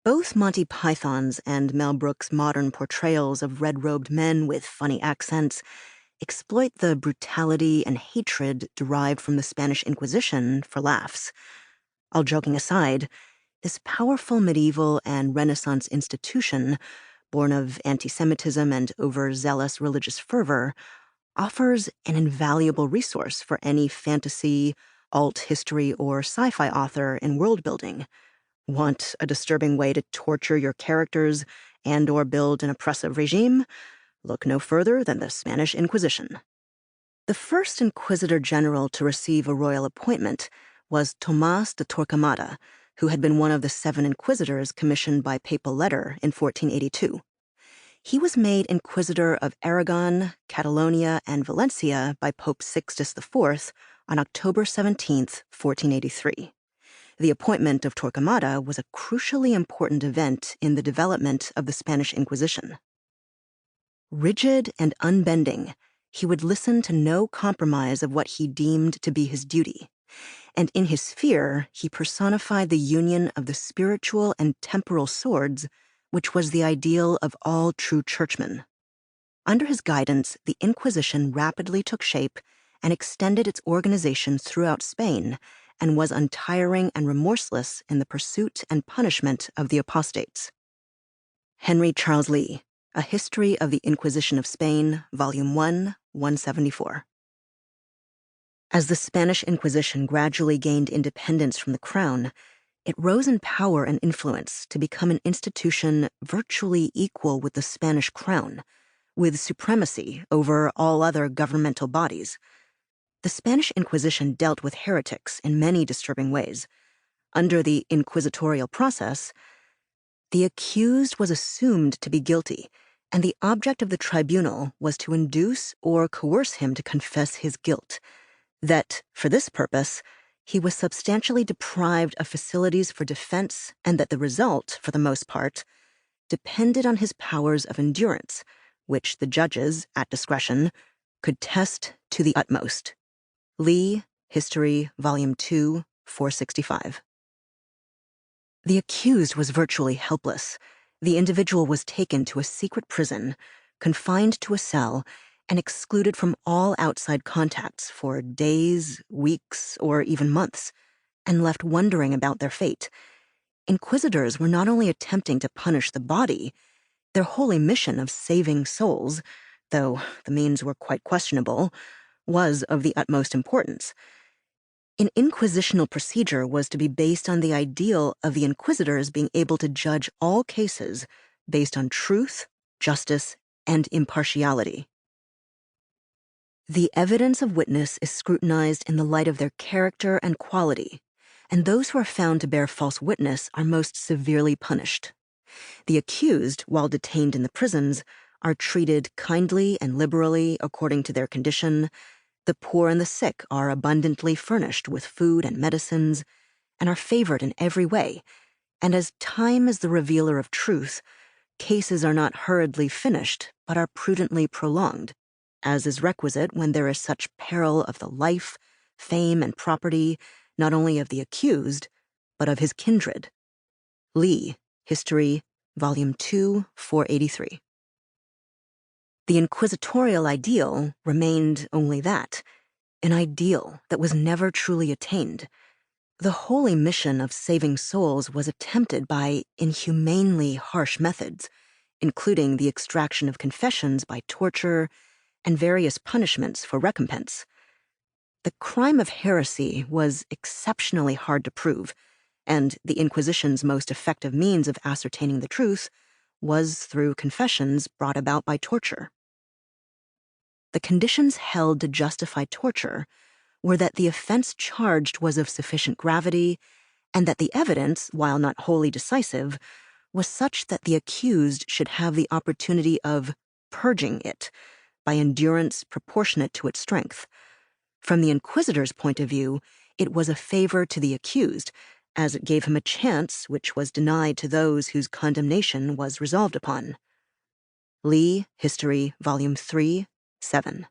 Both Monty Python's and Mel Brooks' modern portrayals of red-robed men with funny accents exploit the brutality and hatred derived from the Spanish Inquisition for laughs. All joking aside, this powerful medieval and Renaissance institution, born of anti-Semitism and overzealous religious fervor, offers an invaluable resource for any fantasy, alt history, or sci-fi author in world-building. Want a disturbing way to torture your characters and/or build an oppressive regime? Look no further than the Spanish Inquisition. The first Inquisitor General to receive a royal appointment was Tomás de Torquemada, who had been one of the 7 inquisitors commissioned by papal letter in 1482. He was made Inquisitor of Aragon, Catalonia, and Valencia by Pope Sixtus IV on October 17, 1483. The appointment of Torquemada was a crucially important event in the development of the Spanish Inquisition. Rigid and unbending, he would listen to no compromise of what he deemed to be his duty, and in his sphere he personified the union of the spiritual and temporal swords, which was the ideal of all true churchmen. Under his guidance, the Inquisition rapidly took shape and extended its organization throughout Spain, and was untiring and remorseless in the pursuit and punishment of the apostates. Henry Charles Lee, A History of the Inquisition of Spain, Volume 1, 174. As the Spanish Inquisition gradually gained independence from the crown, it rose in power and influence to become an institution virtually equal with the Spanish crown, with supremacy over all other governmental bodies. The Spanish Inquisition dealt with heretics in many disturbing ways. Under the inquisitorial process, the accused was assumed to be guilty, and the object of the tribunal was to induce or coerce him to confess his guilt. That, for this purpose, he was substantially deprived of facilities for defense, and that the result, for the most part, depended on his powers of endurance, which the judges, at discretion, could test to the utmost. Lee, History, Volume 2, 465. The accused was virtually helpless. The individual was taken to a secret prison, confined to a cell, and excluded from all outside contacts for days, weeks, or even months, and left wondering about their fate. Inquisitors were not only attempting to punish the body, their holy mission of saving souls, though the means were quite questionable, was of the utmost importance. An inquisitional procedure was to be based on the ideal of the inquisitors being able to judge all cases based on truth, justice, and impartiality. The evidence of witness is scrutinized in the light of their character and quality, and those who are found to bear false witness are most severely punished. The accused, while detained in the prisons, are treated kindly and liberally according to their condition. The poor and the sick are abundantly furnished with food and medicines, and are favored in every way, and as time is the revealer of truth, cases are not hurriedly finished, but are prudently prolonged, as is requisite when there is such peril of the life, fame, and property, not only of the accused, but of his kindred. Lee, History, Volume 2, 483. The inquisitorial ideal remained only that, an ideal that was never truly attained. The holy mission of saving souls was attempted by inhumanely harsh methods, including the extraction of confessions by torture and various punishments for recompense. The crime of heresy was exceptionally hard to prove, and the Inquisition's most effective means of ascertaining the truth was through confessions brought about by torture. The conditions held to justify torture were that the offense charged was of sufficient gravity, and that the evidence, while not wholly decisive, was such that the accused should have the opportunity of purging it by endurance proportionate to its strength. From the inquisitor's point of view, it was a favor to the accused, as it gave him a chance which was denied to those whose condemnation was resolved upon. Lee, History, Volume 3, 7.